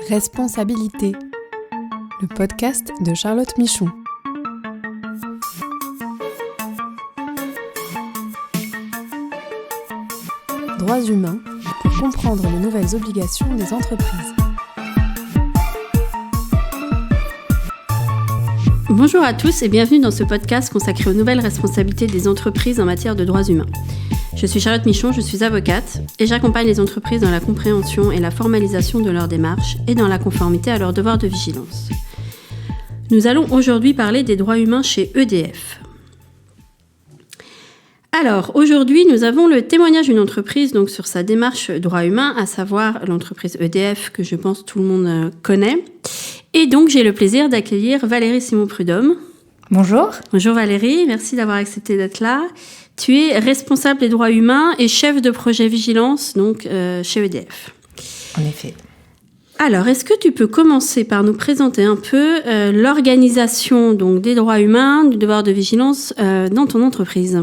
Responsabilité, le podcast de Charlotte Michon. Droits humains pour comprendre les nouvelles obligations des entreprises. Bonjour à tous et bienvenue dans ce podcast consacré aux nouvelles responsabilités des entreprises en matière de droits humains. Je suis Charlotte Michon, je suis avocate et j'accompagne les entreprises dans la compréhension et la formalisation de leurs démarches et dans la conformité à leurs devoirs de vigilance. Nous allons aujourd'hui parler des droits humains chez EDF. Alors, aujourd'hui, nous avons le témoignage d'une entreprise donc, sur sa démarche droits humains, à savoir l'entreprise EDF, que je pense tout le monde connaît. Et donc, j'ai le plaisir d'accueillir Valérie Simon-Prudhomme. Bonjour. Bonjour Valérie, merci d'avoir accepté d'être là. Tu es responsable des droits humains et chef de projet vigilance donc, chez EDF. En effet. Alors, est-ce que tu peux commencer par nous présenter un peu l'organisation donc, des droits humains, du devoir de vigilance dans ton entreprise ?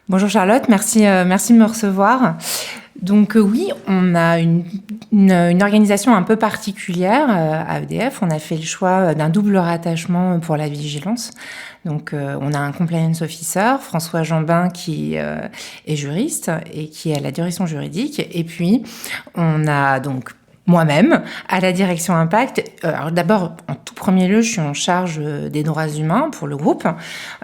Bonjour Charlotte, merci de me recevoir. Donc oui, on a une organisation un peu particulière à EDF. On a fait le choix d'un double rattachement pour la vigilance. Donc on a un compliance officer, François Jambin, qui est juriste et qui est à la direction juridique. Et puis on a donc moi-même, à la direction Impact. Alors d'abord, en tout premier lieu, je suis en charge des droits humains pour le groupe.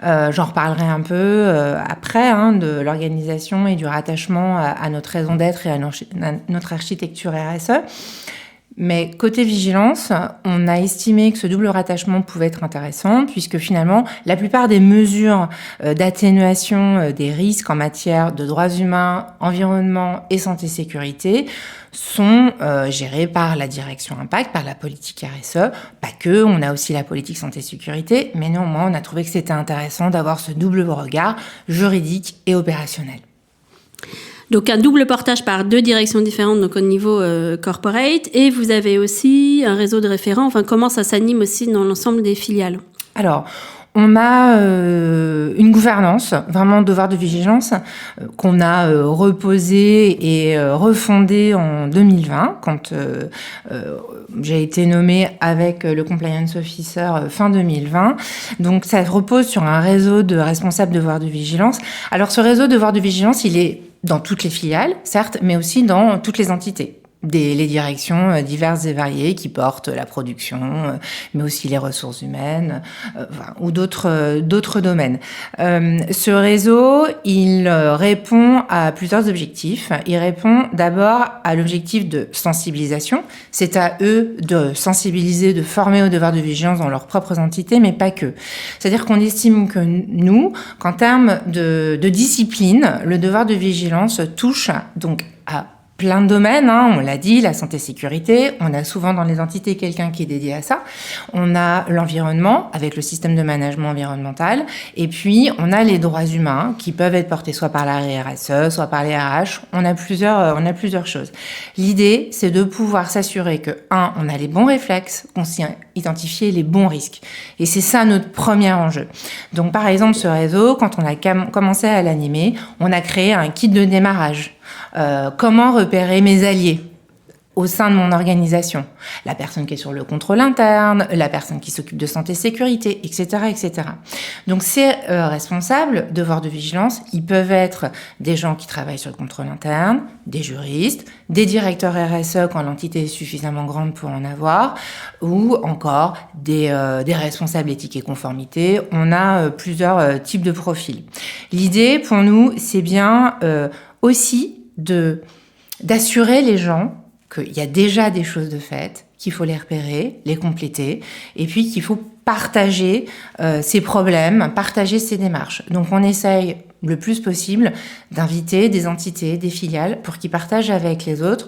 J'en reparlerai un peu après de l'organisation et du rattachement à notre raison d'être et à notre architecture RSE. Mais côté vigilance, on a estimé que ce double rattachement pouvait être intéressant puisque finalement, la plupart des mesures d'atténuation des risques en matière de droits humains, environnement et santé-sécurité sont gérées par la direction Impact, par la politique RSE. Pas que, on a aussi la politique santé-sécurité, mais néanmoins, on a trouvé que c'était intéressant d'avoir ce double regard juridique et opérationnel. Donc un double portage par deux directions différentes donc au niveau corporate, et vous avez aussi un réseau de référents. Enfin, comment ça s'anime aussi dans l'ensemble des filiales ? Alors, on a une gouvernance, vraiment devoir de vigilance, qu'on a reposée et refondée en 2020, quand j'ai été nommée avec le compliance officer fin 2020. Donc ça repose sur un réseau de responsables devoir de vigilance. Alors ce réseau devoir de vigilance, il est dans toutes les filiales, certes, mais aussi dans toutes les entités. Les directions diverses et variées qui portent la production, mais aussi les ressources humaines ou d'autres domaines. Ce réseau, il répond à plusieurs objectifs. Il répond d'abord à l'objectif de sensibilisation. C'est à eux de sensibiliser, de former au devoir de vigilance dans leurs propres entités, mais pas que. C'est-à-dire qu'on estime que nous, qu'en termes de discipline, le devoir de vigilance touche donc à plein de domaines, on l'a dit, la santé-sécurité, on a souvent dans les entités quelqu'un qui est dédié à ça, on a l'environnement avec le système de management environnemental, et puis on a les droits humains qui peuvent être portés soit par la RSE, soit par les RH, on a plusieurs choses. L'idée, c'est de pouvoir s'assurer que, on a les bons réflexes, qu'on sait identifier les bons risques. Et c'est ça notre premier enjeu. Donc par exemple, ce réseau, quand on a commencé à l'animer, on a créé un kit de démarrage. Comment repérer mes alliés au sein de mon organisation, la personne qui est sur le contrôle interne, la personne qui s'occupe de santé-sécurité, etc., etc. Donc ces responsables, devoirs de vigilance, ils peuvent être des gens qui travaillent sur le contrôle interne, des juristes, des directeurs RSE quand l'entité est suffisamment grande pour en avoir, ou encore des responsables éthique et conformité. On a plusieurs types de profils. L'idée pour nous, c'est bien aussi d'assurer les gens qu'il y a déjà des choses de faites, qu'il faut les repérer, les compléter, et puis qu'il faut partager ces problèmes, partager ces démarches. Donc on essaye le plus possible d'inviter des entités, des filiales, pour qu'ils partagent avec les autres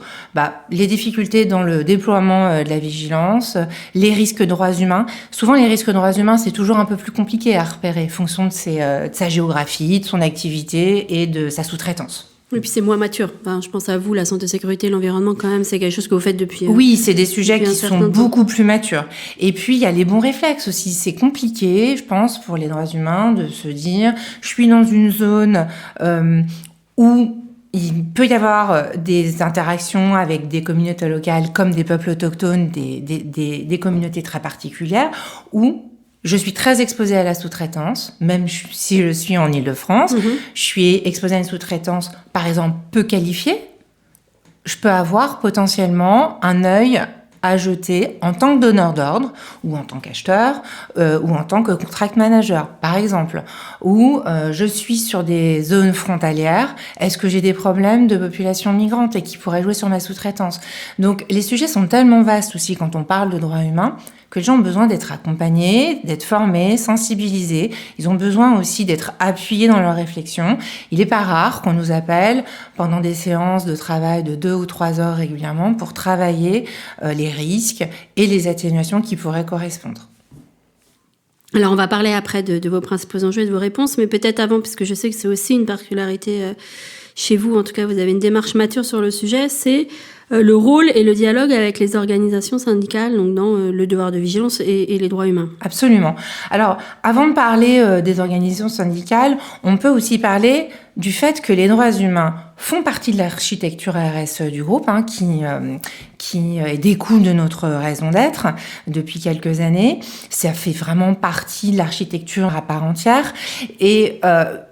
les difficultés dans le déploiement de la vigilance, les risques droits humains. Souvent, les risques droits humains, c'est toujours un peu plus compliqué à repérer, en fonction de sa géographie, de son activité et de sa sous-traitance. Et puis c'est moins mature. Enfin, je pense à vous, la santé, sécurité, l'environnement quand même, c'est quelque chose que vous faites depuis. Oui, c'est des sujets qui sont beaucoup plus matures. Et puis il y a les bons réflexes aussi. C'est compliqué, je pense, pour les droits humains de se dire, je suis dans une zone où il peut y avoir des interactions avec des communautés locales comme des peuples autochtones, des communautés très particulières, où je suis très exposée à la sous-traitance, même si je suis en Île-de-France. Je suis exposée à une sous-traitance, par exemple, peu qualifiée. Je peux avoir potentiellement un œil à jeter en tant que donneur d'ordre, ou en tant qu'acheteur, ou en tant que contract manager, par exemple. Ou je suis sur des zones frontalières, est-ce que j'ai des problèmes de population migrante et qui pourraient jouer sur ma sous-traitance? Donc les sujets sont tellement vastes aussi quand on parle de droits humains, que les gens ont besoin d'être accompagnés, d'être formés, sensibilisés. Ils ont besoin aussi d'être appuyés dans leur réflexion. Il n'est pas rare qu'on nous appelle pendant des séances de travail de 2 ou 3 heures régulièrement pour travailler les risques et les atténuations qui pourraient correspondre. Alors, on va parler après de vos principaux enjeux et de vos réponses, mais peut-être avant, puisque je sais que c'est aussi une particularité chez vous, en tout cas, vous avez une démarche mature sur le sujet, c'est le rôle et le dialogue avec les organisations syndicales, donc dans le devoir de vigilance et les droits humains. Absolument. Alors, avant de parler des organisations syndicales, on peut aussi parler du fait que les droits humains font partie de l'architecture RSE du groupe, qui découle de notre raison d'être depuis quelques années. Ça fait vraiment partie de l'architecture à part entière. Et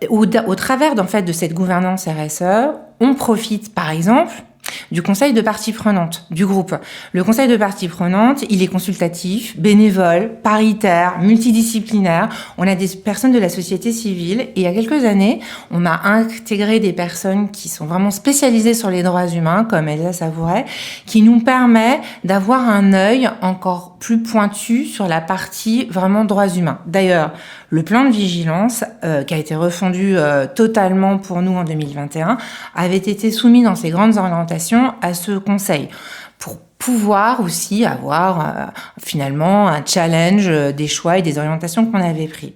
au travers en fait, de cette gouvernance RSE, on profite, par exemple, du conseil de parties prenantes du groupe. Le conseil de parties prenantes, il est consultatif, bénévole, paritaire, multidisciplinaire. On a des personnes de la société civile et il y a quelques années, on a intégré des personnes qui sont vraiment spécialisées sur les droits humains, comme Elsa Savouret, qui nous permet d'avoir un œil encore plus pointu sur la partie vraiment droits humains. D'ailleurs, le plan de vigilance, qui a été refondu totalement pour nous en 2021, avait été soumis dans ses grandes orientations à ce conseil pour pouvoir aussi avoir finalement un challenge des choix et des orientations qu'on avait pris.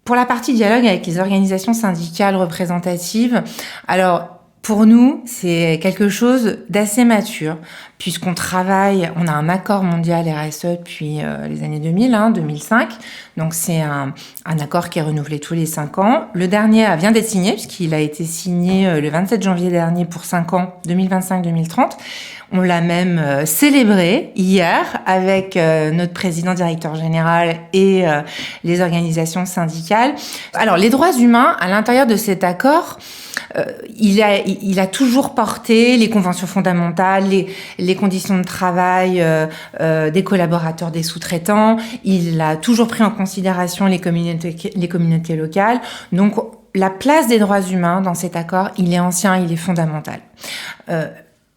Pour la partie dialogue avec les organisations syndicales représentatives, alors pour nous, c'est quelque chose d'assez mature, puisqu'on travaille, on a un accord mondial RSE depuis les années 2000, 2005. Donc c'est un accord qui est renouvelé tous les 5 ans. Le dernier vient d'être signé, puisqu'il a été signé le 27 janvier dernier pour 5 ans, 2025-2030. On l'a même célébré hier avec notre président directeur général et les organisations syndicales. Alors les droits humains, à l'intérieur de cet accord, il a toujours porté les conventions fondamentales, les conditions de travail des collaborateurs, des sous-traitants. Il a toujours pris en considération les communautés locales. Donc, la place des droits humains dans cet accord, il est ancien, il est fondamental.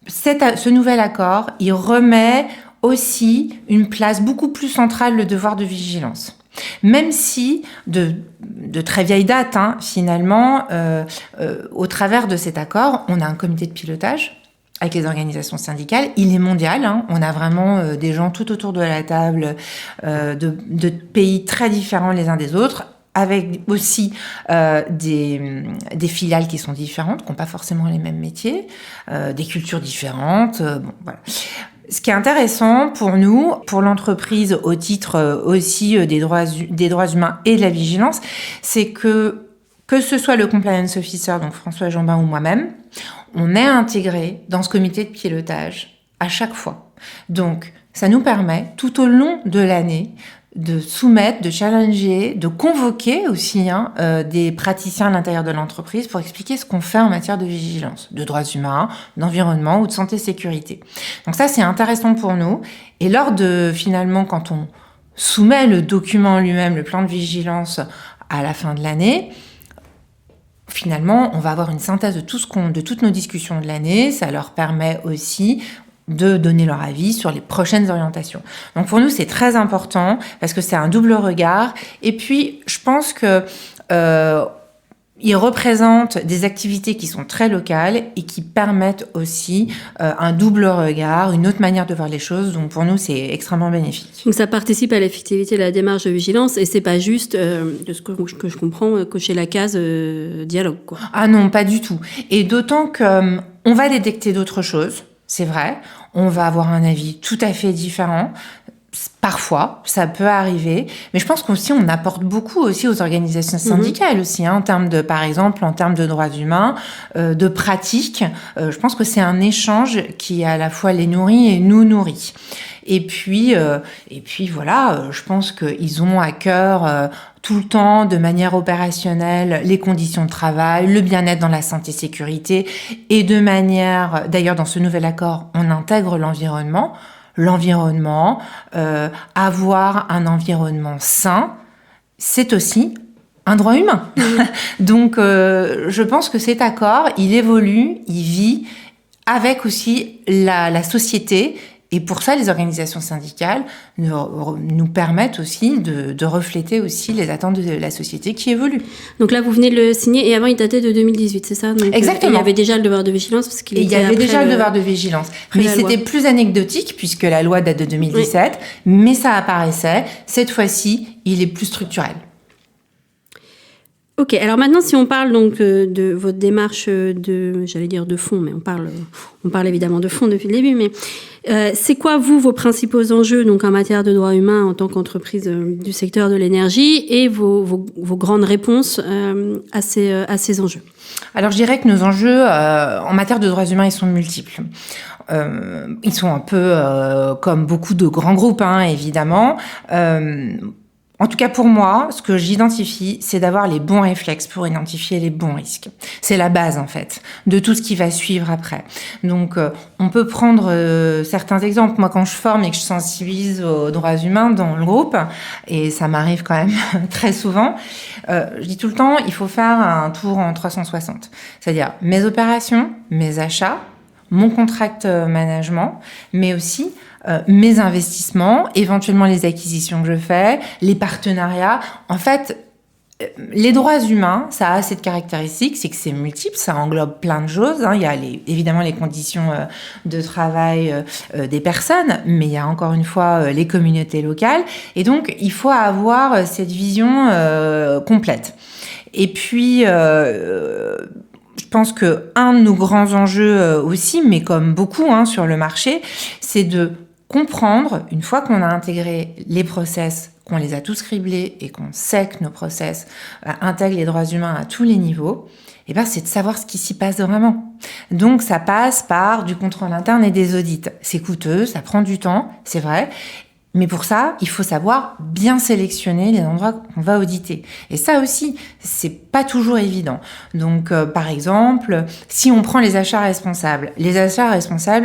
Ce nouvel accord, il remet aussi une place beaucoup plus centrale le devoir de vigilance. Même si, de très vieille date, finalement, au travers de cet accord, on a un comité de pilotage avec les organisations syndicales. Il est mondial, on a vraiment des gens tout autour de la table, de pays très différents les uns des autres, avec aussi des filiales qui sont différentes, qui n'ont pas forcément les mêmes métiers, des cultures différentes, voilà. Ce qui est intéressant pour nous, pour l'entreprise, au titre aussi des droits humains et de la vigilance, c'est que ce soit le compliance officer, donc François Jambin ou moi-même, on est intégré dans ce comité de pilotage à chaque fois. Donc, ça nous permet, tout au long de l'année, de soumettre, de challenger, de convoquer aussi des praticiens à l'intérieur de l'entreprise pour expliquer ce qu'on fait en matière de vigilance, de droits humains, d'environnement ou de santé-sécurité. Donc ça, c'est intéressant pour nous. Et lors de, finalement, quand on soumet le document lui-même, le plan de vigilance, à la fin de l'année, finalement, on va avoir une synthèse de toutes nos discussions de l'année. Ça leur permet aussi de donner leur avis sur les prochaines orientations. Donc pour nous, c'est très important parce que c'est un double regard. Et puis, je pense que ils représentent des activités qui sont très locales et qui permettent aussi un double regard, une autre manière de voir les choses. Donc pour nous, c'est extrêmement bénéfique. Donc ça participe à l'effectivité de la démarche de vigilance et c'est pas juste, de ce que je comprends, cocher la case dialogue, quoi. Ah non, pas du tout. Et d'autant que on va détecter d'autres choses. C'est vrai, on va avoir un avis tout à fait différent. Parfois, ça peut arriver, mais je pense qu'aussi on apporte beaucoup aussi aux organisations syndicales aussi, en termes de, par exemple, en termes de droits humains, de pratiques. Je pense que c'est un échange qui à la fois les nourrit et nous nourrit. Et puis voilà, je pense qu'ils ont à cœur tout le temps, de manière opérationnelle, les conditions de travail, le bien-être dans la santé-sécurité, et de manière, d'ailleurs dans ce nouvel accord, on intègre l'environnement, avoir un environnement sain, c'est aussi un droit humain. Donc, je pense que cet accord, il évolue, il vit avec aussi la société. Et pour ça, les organisations syndicales nous permettent aussi de refléter aussi les attentes de la société qui évolue. Donc là, vous venez de le signer, et avant, il datait de 2018, c'est ça? Donc, exactement. Il y avait déjà le devoir de vigilance. Parce qu'il il y avait déjà le devoir de vigilance. Mais c'était plus anecdotique, puisque la loi date de 2017, mais ça apparaissait. Cette fois-ci, il est plus structurel. Ok, alors maintenant, si on parle donc de votre démarche de fond, mais on parle évidemment de fond depuis le début, mais c'est quoi, vous, vos principaux enjeux donc en matière de droits humains en tant qu'entreprise du secteur de l'énergie, et vos grandes réponses à ces enjeux? Alors, je dirais que nos enjeux en matière de droits humains, ils sont multiples. Ils sont un peu comme beaucoup de grands groupes, évidemment. En tout cas, pour moi, ce que j'identifie, c'est d'avoir les bons réflexes pour identifier les bons risques. C'est la base, en fait, de tout ce qui va suivre après. Donc, on peut prendre certains exemples. Moi, quand je forme et que je sensibilise aux droits humains dans le groupe, et ça m'arrive quand même très souvent, je dis tout le temps, il faut faire un tour en 360. C'est-à-dire mes opérations, mes achats, mon contract management, mais aussi mes investissements, éventuellement les acquisitions que je fais, les partenariats. En fait, les droits humains, ça a cette caractéristique, c'est que c'est multiple, ça englobe plein de choses. Il y a évidemment les conditions de travail des personnes, mais il y a encore une fois les communautés locales. Et donc, il faut avoir cette vision complète. Et puis, je pense que un de nos grands enjeux aussi, mais comme beaucoup sur le marché, c'est de comprendre, une fois qu'on a intégré les process, qu'on les a tous criblés et qu'on sait que nos process intègrent les droits humains à tous les niveaux, c'est de savoir ce qui s'y passe vraiment. Donc, ça passe par du contrôle interne et des audits. C'est coûteux, ça prend du temps, c'est vrai. Mais pour ça, il faut savoir bien sélectionner les endroits qu'on va auditer. Et ça aussi, c'est pas toujours évident. Donc, par exemple, si on prend les achats responsables,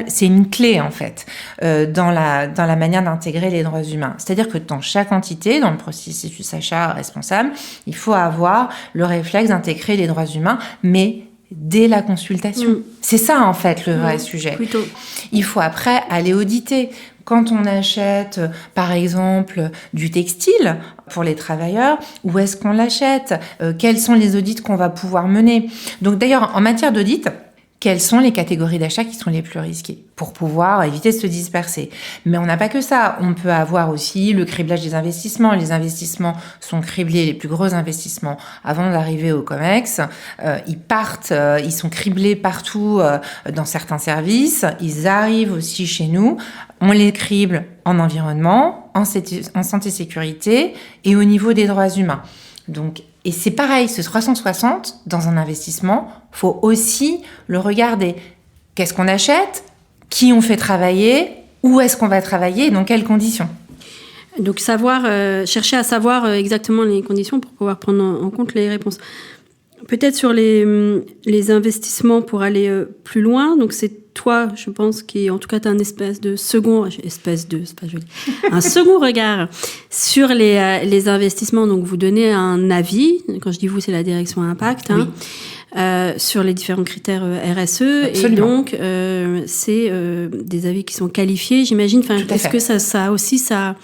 c'est une clé, en fait, dans la manière d'intégrer les droits humains. C'est-à-dire que dans chaque entité, dans le processus achat responsable, il faut avoir le réflexe d'intégrer les droits humains, mais dès la consultation. C'est ça, en fait, le vrai sujet. Plutôt. Il faut après aller auditer. Quand on achète, par exemple, du textile pour les travailleurs, où est-ce qu'on l'achète? Quels sont les audits qu'on va pouvoir mener? Donc d'ailleurs, en matière d'audit, quelles sont les catégories d'achats qui sont les plus risquées pour pouvoir éviter de se disperser. Mais on n'a pas que ça. On peut avoir aussi le criblage des investissements. Les investissements sont criblés, les plus gros investissements, avant d'arriver au COMEX. Ils sont criblés partout dans certains services. Ils arrivent aussi chez nous. On les crible en environnement, en santé-sécurité et au niveau des droits humains. Donc, et c'est pareil, ce 360, dans un investissement, faut aussi le regarder. Qu'est-ce qu'on achète? Qui on fait travailler? Où est-ce qu'on va travailler? Et dans quelles conditions? Donc, chercher à savoir exactement les conditions pour pouvoir prendre en compte les réponses. Peut-être sur les investissements pour aller plus loin. Donc, c'est toi, je pense, qui, en tout cas, tu as un un second regard sur les investissements. Donc, vous donnez un avis. Quand je dis vous, c'est la direction Impact. Oui. Sur les différents critères RSE. Absolument. Et donc, c'est des avis qui sont qualifiés, j'imagine. Est-ce que ça aussi, ça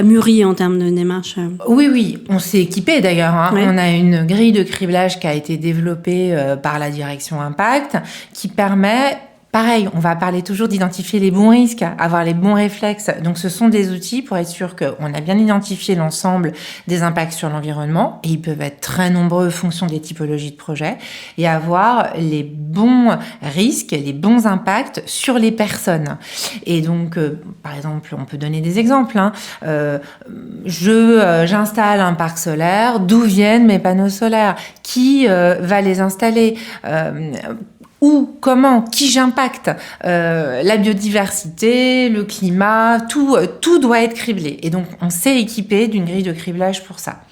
mûrit en termes de démarche? Oui, on s'est équipé d'ailleurs. Ouais. On a une grille de criblage qui a été développée par la direction Impact qui permet pareil, on va parler toujours d'identifier les bons risques, avoir les bons réflexes. Donc, ce sont des outils pour être sûr qu'on a bien identifié l'ensemble des impacts sur l'environnement, et ils peuvent être très nombreux en fonction des typologies de projets, et avoir les bons risques, les bons impacts sur les personnes. Et donc, par exemple, on peut donner des exemples. J'installe un parc solaire, d'où viennent mes panneaux solaires? Qui va les installer? Où, comment, qui j'impacte, la biodiversité, le climat, tout doit être criblé. Et donc, on s'est équipé d'une grille de criblage pour ça.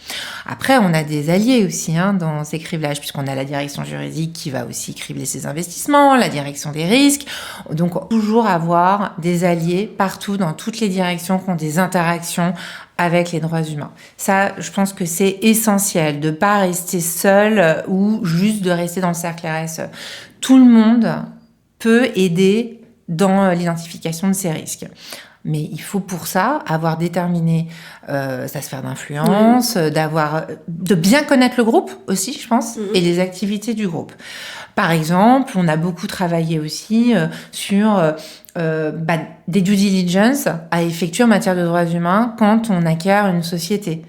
Après, on a des alliés aussi dans ces criblages, puisqu'on a la direction juridique qui va aussi cribler ces investissements, la direction des risques. Donc, toujours avoir des alliés partout, dans toutes les directions qui ont des interactions avec les droits humains. Ça, je pense que c'est essentiel, de ne pas rester seul ou juste de rester dans le cercle RSE. Tout le monde peut aider dans l'identification de ces risques. Mais il faut pour ça avoir déterminé sa sphère d'influence, de bien connaître le groupe aussi, je pense, et les activités du groupe. Par exemple, on a beaucoup travaillé aussi sur des due diligence à effectuer en matière de droits humains quand on acquiert une société.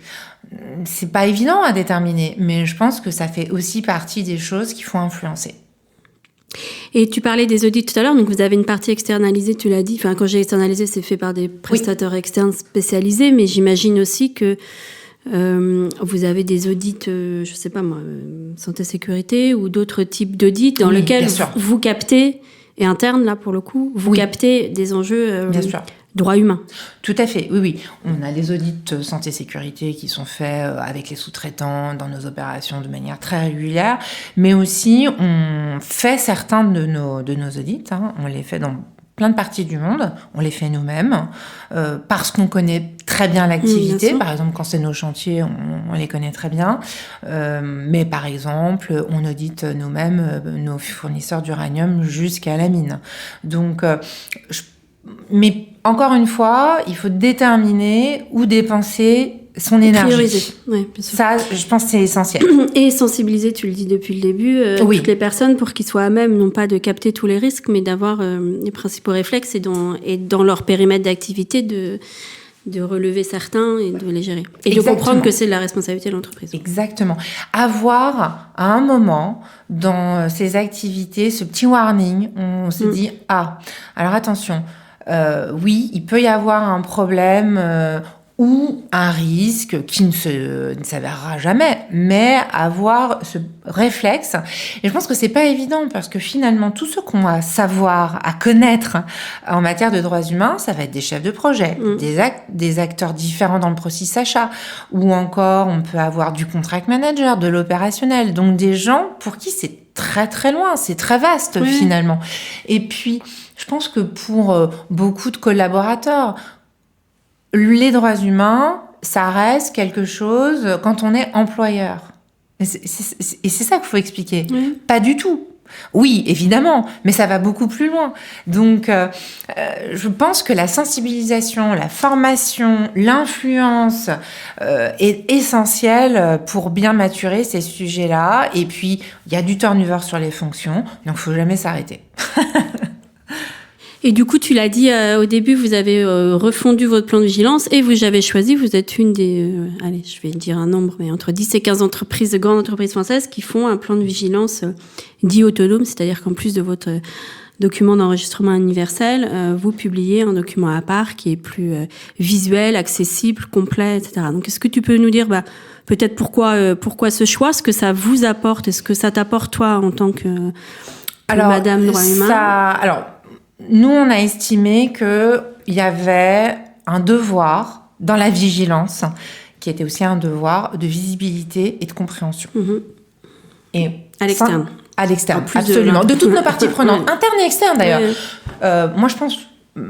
C'est pas évident à déterminer, mais je pense que ça fait aussi partie des choses qu'il faut influencer. Et tu parlais des audits tout à l'heure, donc vous avez une partie externalisée, tu l'as dit. Enfin, quand j'ai externalisé, c'est fait par des prestataires externes spécialisés, mais j'imagine aussi que vous avez des audits, je sais pas moi, santé-sécurité ou d'autres types d'audits dans lesquels vous captez, et interne là pour le coup, vous captez des enjeux droits humains. Tout à fait, oui. On a les audits santé-sécurité qui sont faits avec les sous-traitants dans nos opérations de manière très régulière, mais aussi on fait certains de nos audits, on les fait dans plein de parties du monde, on les fait nous-mêmes, parce qu'on connaît très bien l'activité. Par exemple, quand c'est nos chantiers, on les connaît très bien. Mais par exemple, on audite nous-mêmes nos fournisseurs d'uranium jusqu'à la mine. Donc, mais encore une fois, il faut déterminer où dépenser son énergie. Prioriser, oui, bien sûr. Ça, je pense que c'est essentiel. Et sensibiliser, tu le dis depuis le début, toutes les personnes pour qu'ils soient à même, non pas de capter tous les risques, mais d'avoir les principaux réflexes et dans leur périmètre d'activité de relever certains et de les gérer. Et de comprendre que c'est de la responsabilité de l'entreprise. Exactement. Avoir, à un moment, dans ces activités, ce petit warning, on se dit, alors attention, oui, il peut y avoir un problème ou un risque qui ne s'avérera jamais, mais avoir ce réflexe. Et je pense que c'est pas évident parce que finalement, tout ce qu'on a à savoir, à connaître en matière de droits humains, ça va être des chefs de projet, des acteurs différents dans le processus achat, ou encore on peut avoir du contract manager, de l'opérationnel, donc des gens pour qui c'est très très loin, c'est très vaste finalement. Et puis, je pense que pour beaucoup de collaborateurs, les droits humains, ça reste quelque chose quand on est employeur. Et c'est ça qu'il faut expliquer. Pas du tout. Oui, évidemment, mais ça va beaucoup plus loin. Donc, je pense que la sensibilisation, la formation, l'influence est essentielle pour bien maturer ces sujets-là. Et puis, il y a du turnover sur les fonctions, donc il ne faut jamais s'arrêter. Et du coup, tu l'as dit au début, vous avez refondu votre plan de vigilance et vous avez choisi, vous êtes une des, allez, je vais dire un nombre, mais entre 10 et 15 entreprises, de grandes entreprises françaises qui font un plan de vigilance dit autonome, c'est-à-dire qu'en plus de votre document d'enregistrement universel, vous publiez un document à part qui est plus visuel, accessible, complet, etc. Donc, est-ce que tu peux nous dire, peut-être pourquoi ce choix, ce que ça vous apporte, est-ce que ça t'apporte toi en tant que Madame Droit Humain? Nous, on a estimé qu'il y avait un devoir dans la vigilance, qui était aussi un devoir de visibilité et de compréhension. Et à l'externe. À l'externe, absolument. De toutes nos parties prenantes, internes et externes d'ailleurs. Moi, je pense,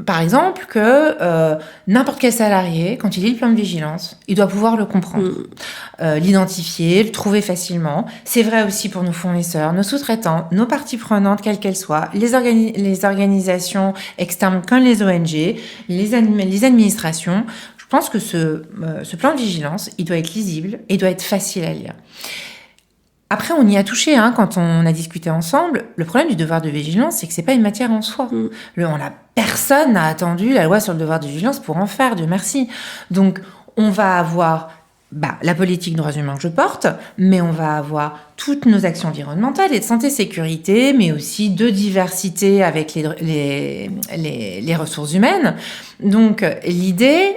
par exemple, que n'importe quel salarié, quand il lit le plan de vigilance, il doit pouvoir le comprendre, l'identifier, le trouver facilement. C'est vrai aussi pour nos fournisseurs, nos sous-traitants, nos parties prenantes, quelles qu'elles soient, les organisations externes comme les ONG, les administrations. Je pense que ce plan de vigilance, il doit être lisible et doit être facile à lire. Après, on y a touché quand on a discuté ensemble. Le problème du devoir de vigilance, c'est que c'est pas une matière en soi. Personne n'a attendu la loi sur le devoir de vigilance pour en faire, Dieu merci. Donc, on va avoir la politique droits humains que je porte, mais on va avoir toutes nos actions environnementales et de santé-sécurité, mais aussi de diversité avec les ressources humaines. Donc, l'idée,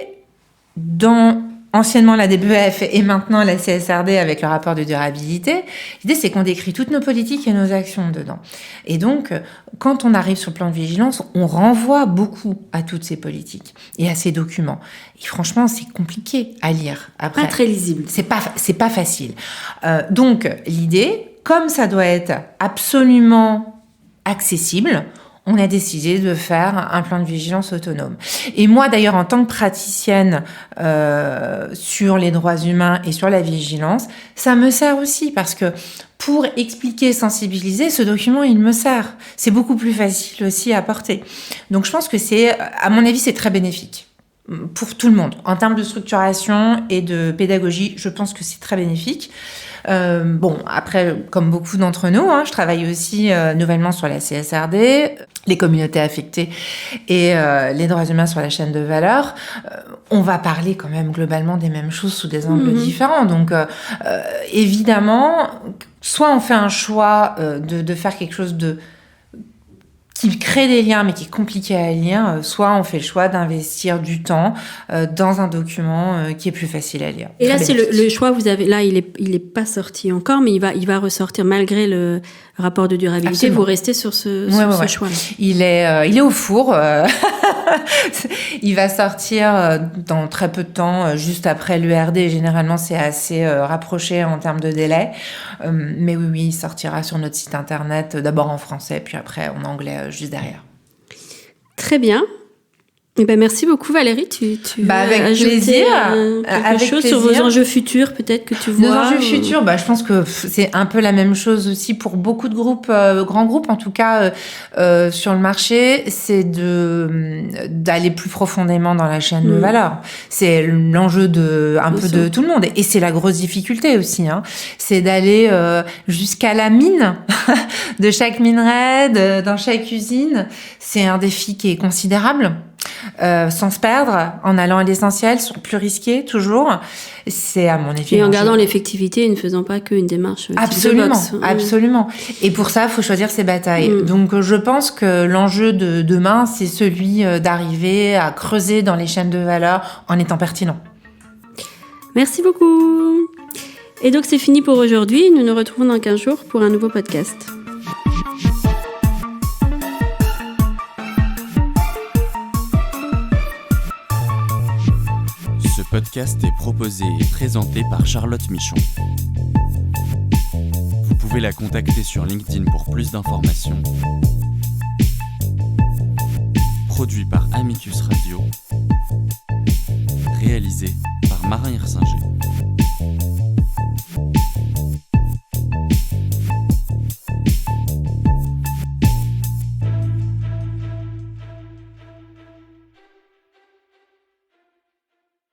anciennement la DBEF et maintenant la CSRD avec le rapport de durabilité, l'idée c'est qu'on décrit toutes nos politiques et nos actions dedans. Et donc, quand on arrive sur le plan de vigilance, on renvoie beaucoup à toutes ces politiques et à ces documents. Et franchement, c'est compliqué à lire. Après, pas très lisible. C'est pas facile. Donc, l'idée, comme ça doit être absolument accessible, on a décidé de faire un plan de vigilance autonome. Et moi, d'ailleurs, en tant que praticienne sur les droits humains et sur la vigilance, ça me sert aussi parce que pour expliquer, sensibiliser, ce document, il me sert. C'est beaucoup plus facile aussi à porter. Donc, je pense que à mon avis, c'est très bénéfique pour tout le monde. En termes de structuration et de pédagogie, je pense que c'est très bénéfique. Après, comme beaucoup d'entre nous, je travaille aussi nouvellement sur la CSRD, les communautés affectées et les droits humains sur la chaîne de valeur. On va parler quand même globalement des mêmes choses sous des angles différents. Donc, évidemment, soit on fait un choix de faire quelque chose qui crée des liens mais qui est compliqué à lire, soit on fait le choix d'investir du temps dans un document qui est plus facile à lire. Et là, c'est le choix, vous avez, là, il est pas sorti encore, mais il va ressortir malgré le rapport de durabilité. Absolument. Vous restez sur ce choix-là. Il est au four. Il va sortir dans très peu de temps, juste après l'URD. Généralement, c'est assez rapproché en termes de délai. Mais oui, il sortira sur notre site internet, d'abord en français, puis après en anglais, juste derrière. Très bien. Eh ben, merci beaucoup Valérie, tu veux avec ajouter plaisir. Quelque chose sur vos enjeux futurs peut-être que tu vois. Nos enjeux futurs, je pense que c'est un peu la même chose aussi pour beaucoup de groupes, grands groupes en tout cas sur le marché, c'est d'aller plus profondément dans la chaîne de valeur. C'est l'enjeu de tout le monde et c'est la grosse difficulté aussi. C'est d'aller jusqu'à la mine de chaque minerai, dans chaque usine. C'est un défi qui est considérable. Sans se perdre, en allant à l'essentiel, plus risqué, toujours. C'est à mon avis. Et en gardant l'effectivité et ne faisant pas qu'une démarche. Absolument. Et pour ça, il faut choisir ses batailles. Donc, je pense que l'enjeu de demain, c'est celui d'arriver à creuser dans les chaînes de valeur en étant pertinent. Merci beaucoup. Et donc, c'est fini pour aujourd'hui. Nous nous retrouvons dans 15 jours pour un nouveau podcast. Ce podcast est proposé et présenté par Charlotte Michon. Vous pouvez la contacter sur LinkedIn pour plus d'informations. Produit par Amicus Radio. Réalisé par Marin Hirsinger.